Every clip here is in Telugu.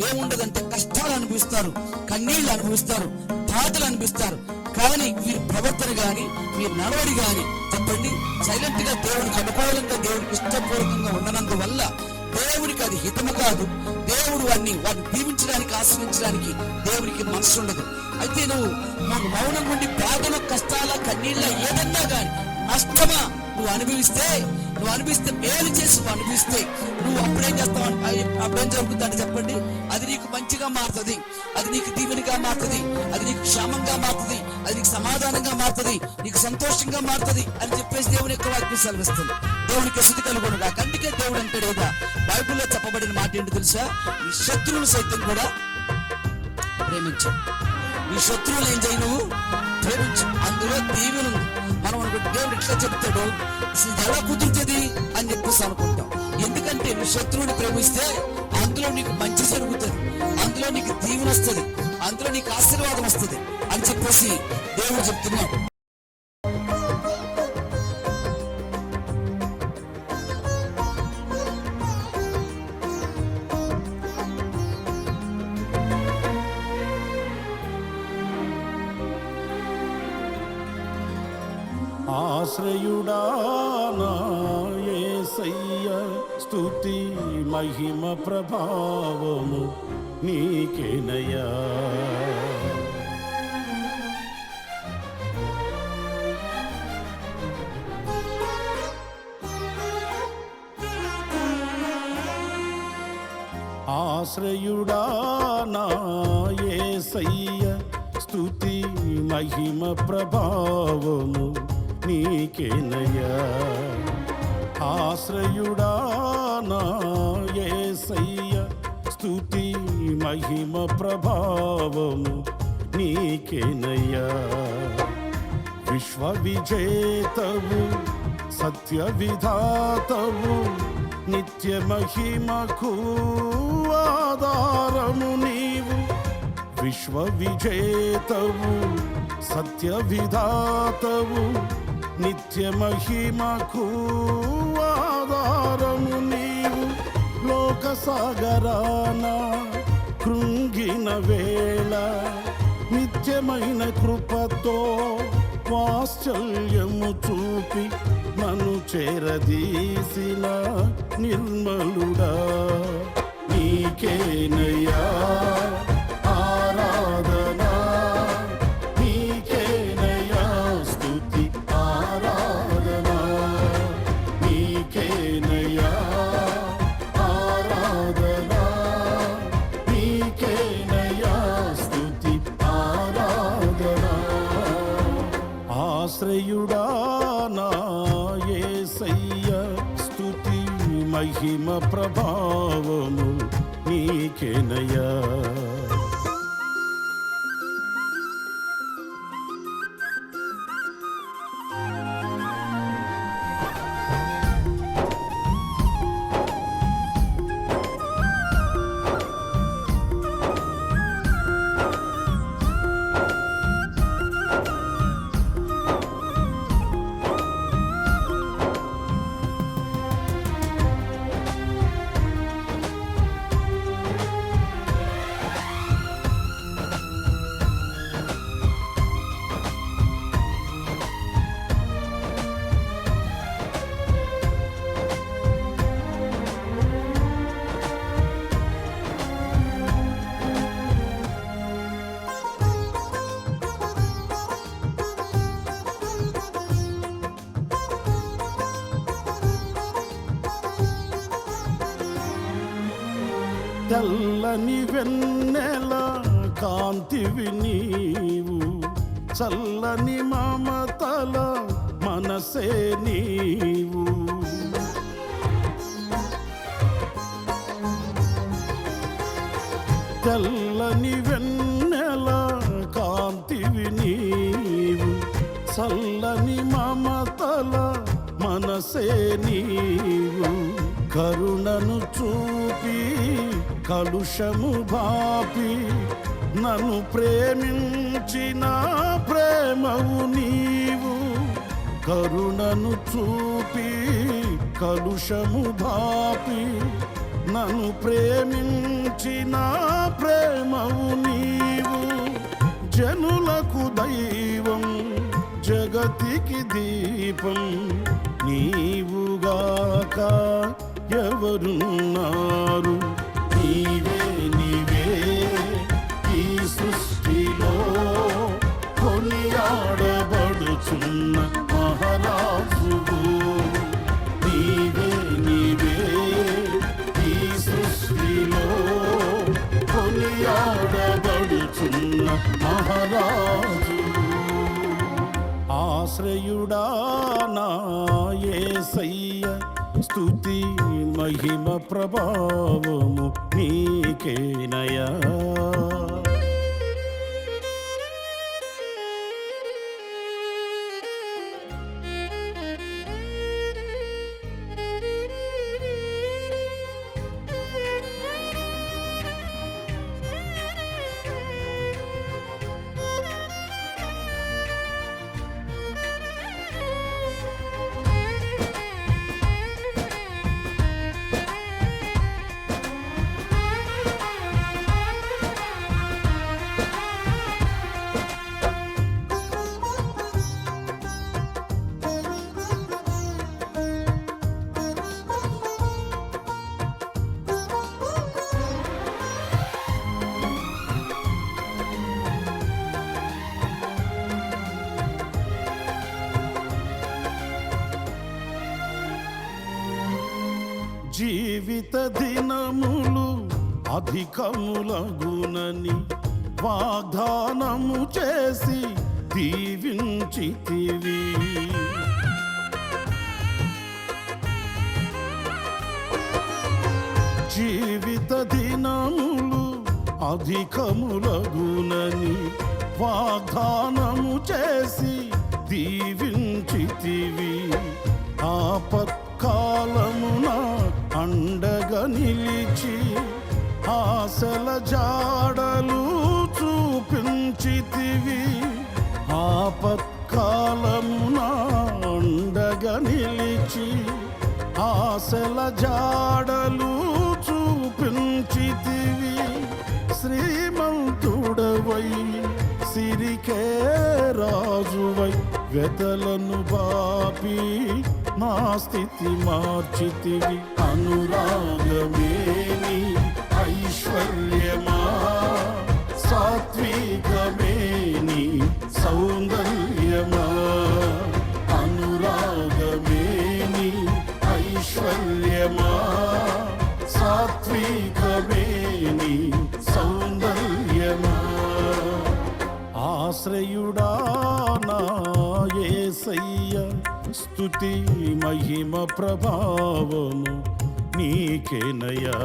ఏముండదంటే కష్టాలు అనుభవిస్తారు, కన్నీళ్లు అనుభవిస్తారు, బాధలు అనిపిస్తారు. కానీ వీరి ప్రవర్తన గాని వీరి నడవడి గాని చెప్పండి సైలెంట్ గా దేవుడికి అనుకూలంగా దేవుడికి ఇష్టపూర్వకంగా ఉండనందువల్ల దేవుడికి అది హితము కాదు. దేవుడు వాడిని దీవించడానికి ఆశ్రయించడానికి దేవుడికి మనసు ఉండదు. అయితే నువ్వు మౌనం నుండి బాధల కష్టాల కన్నీళ్ళ ఏదన్నా గాని నష్టమా నువ్వు అనిపిస్తే మేలు చేసి నువ్వు అనిపిస్తే నువ్వు అప్పుడేం చేస్తావు? అప్పుడేం జరుగుతుందని చెప్పండి, అది నీకు మంచిగా మారుతుంది, అది నీకు దీవెనిగా మారుతుంది, అది నీకు క్షేమంగా మారుతుంది, అది నీకు సమాధానంగా మారుతుంది, నీకు సంతోషంగా మారుతుంది అని చెప్పేసి దేవుని యొక్క వాక్యం సెలవిస్తుంది. దేవునికి స్థుతి కలుగునుగా. అందుకే దేవుడు అంటాడు కదా, బైబిల్లో చెప్పబడిన మాట ఏంటి తెలుసా? నీ శత్రువులు సైతం కూడా ప్రేమించు. నీ శత్రువులు ఏం చేయి? నువ్వు ప్రేమించు. అందులో దీవెన ఉంది. మనం అనుకుంటే దేవుడు ఇట్లా చెప్తాడు, ఎలా కుదురుతుంది అని చెప్పేసి అనుకుంటాం. ఎందుకంటే నువ్వు శత్రువుని ప్రేమిస్తే అందులో నీకు మంచి జరుగుతుంది, అందులో నీకు దీవెన వస్తుంది, అందులో నీకు ఆశీర్వాదం వస్తుంది అని చెప్పేసి దేవుడు చెప్తున్నాడు. ఆశ్రయుడా నా యేసయ్య, స్తుతి మహిమ ప్రభావము నీకేనయ్యా. ఆశ్రయుడా నా యేసయ్య, స్తుతి మహిమ ప్రభావము నీకేనయ్యా. ఆశ్రయుడా నా యేసయ్య, స్తుతి మహిమ ప్రభావము నీకేనయ్యా. విశ్వ విజేతవు సత్య విధాతవు, నిత్య మహిమకు ఆధారము నీవు. విశ్వ విజేతవు సత్య విధాతవు, నిత్య మహిమకు ఆధారము నీవు. లోక సాగరాన కృంగిన వేళ నిత్యమైన కృపతో వాత్సల్యము చూపి నన్ను చేరదీసిన నిర్మలుడా నీకేనయ్యా ఆరాధనా, నీకేనయ్యా స్తుతి ఆరాధనా, నీకేనయ్యా ఆరాధనా, నీకేనయ్యా స్తుతి ఆరాధనా. ఆశ్రయుడా నా యేసయ్య, స్తుతి మహిమ ప్రభావము నీకేనయ్యా. తెల్లని వెన్నెల కాంతివి నీవు, చల్లని మమతల మనసే నీవు. తెల్లని వెన్నెల కాంతివి నీవు, చల్లని మమతల మనసే నీవు. కరుణను చూపి కలుషము బాపి నన్ను ప్రేమించిన ప్రేమవు నీవు. కరుణను చూపి కలుషము బాపి నన్ను ప్రేమించిన ప్రేమవు నీవు, జనులకు దైవం జగతికి దీపం నీవుగాక ఎవరున్నారు. నీవే నీవే ఈ సృష్టిలో కొనియాడబడుచున్న మహారాజువు. నీవే నీవే ఈ సృష్టిలో కొనియాడబడుచున్న మహారాజు. ఆశ్రయుడా నా యేసయ్య, స్తుతి మహిమ ప్రభావము నీకేనయా. జీవిత దినములు అధికములగునని వాగ్దానము చేసి దీవించితివి. జీవిత దినములు అధికములగునని వాగ్దానము చేసి దీవించితివి. ఆపత్కాలమున అండగా నిలిచి ఆశల జాడలు చూపించితివి. ఆపత్కాలమున అండగా నిలిచి ఆశల జాడలు చూపించితివి. శ్రీమంతుడవై సిరికే రాజువై వెతలను బాపి నా స్థితి మార్చితివి. అనురాగమేని ఐశ్వర్యమా, సాత్వికమేని సౌందర్యమా. అనురాగమేని ఐశ్వర్యమా, సాత్వికమేని సౌందర్యమా. ఆశ్రయుడా నా యేసయ్య, స్తుతి మహిమ ప్రభావము నీకేనయా.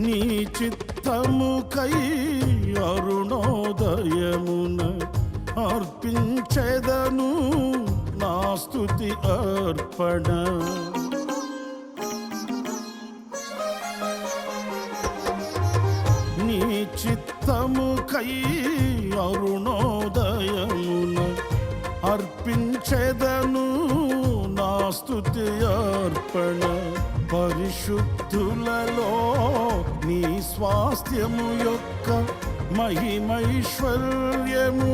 నీ చిత్తముకై అరుణోదయమున అర్పించెదను నా స్తుతి అర్పణ. నీ చిత్తముకై అరుణోదయమున అర్పించెదను నా స్తుతి అర్పణ. పరిశుద్ధులలో నీ స్వాస్థ్యము యొక్క మహిమైశ్వర్యము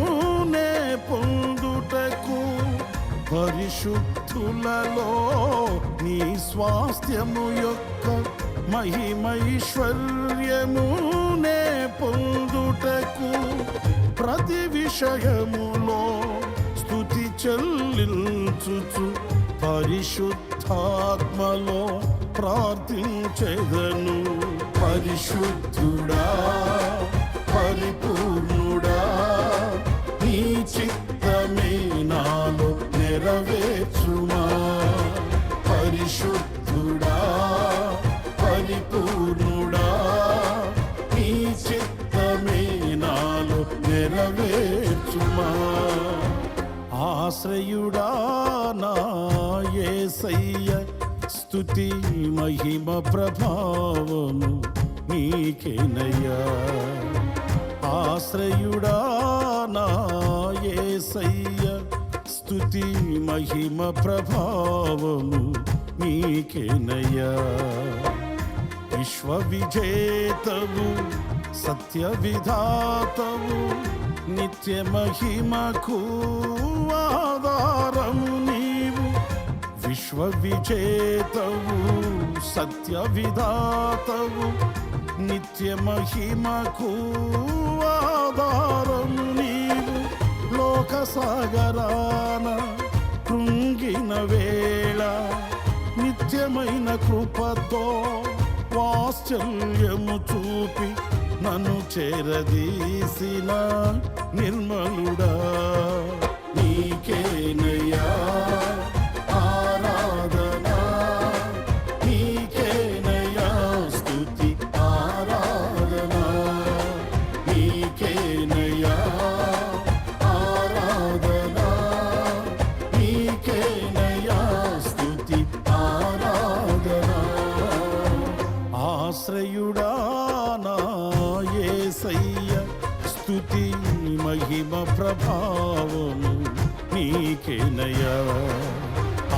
నే పొందుటకు పరిశుద్ధులలో నీ స్వాస్థ్యము యొక్క మహిమైశ్వర్యమునే పొందుటకు ప్రతి విషయములో స్తుతి చెల్లించుచు పరిశుద్ధాత్మలో ప్రార్థించెదను. పరిశుద్ధుడా పరిపూర్ణుడా నీ చిత్తమే నాలో నెరవేర్చుమా. పరిశుద్ధుడా పరిపూర్ణుడా నీ చిత్తమే నాలో నెరవేర్చుమా. ఆశ్రయుడా నా యేసయ్య స్తుతి మహిమ ప్రభావము నీకేనయ్యా. ఆశ్రయుడా నా యేసయ్య స్తుతి మహిమ ప్రభావము నీకేనయ్యా. విశ్వ విజేతవు సత్య విధాతవు నిత్య మహిమకు ఆధారము నీవు. విశ్వ విజేతవు సత్య విధాతవు నిత్య మహిమకు ఆధారము నీవు. లోక సాగరాన కృంగిన వేళ నిత్యమైన కృపతో వాత్సల్యము చూపి నన్ను చేరదీసిన నిర్మలుడా నీకేనయ్యా ఆరాధన. నీకేనయ్యా స్తుతి ఆరాధన. నీకేనయ్యా ఆరాధన. నీకేనయ్యా స్తుతి ఆరాధన. ఆశ్రయుడా నా యేసయ్య స్తుతి మహిమ ప్రభావము నీకేనయ్యా.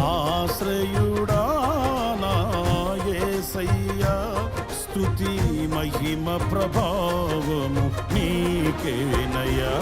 ఆశ్రయుడా నా యేసయ్య స్తుతి మహిమ ప్రభావము నీకేనయ్యా.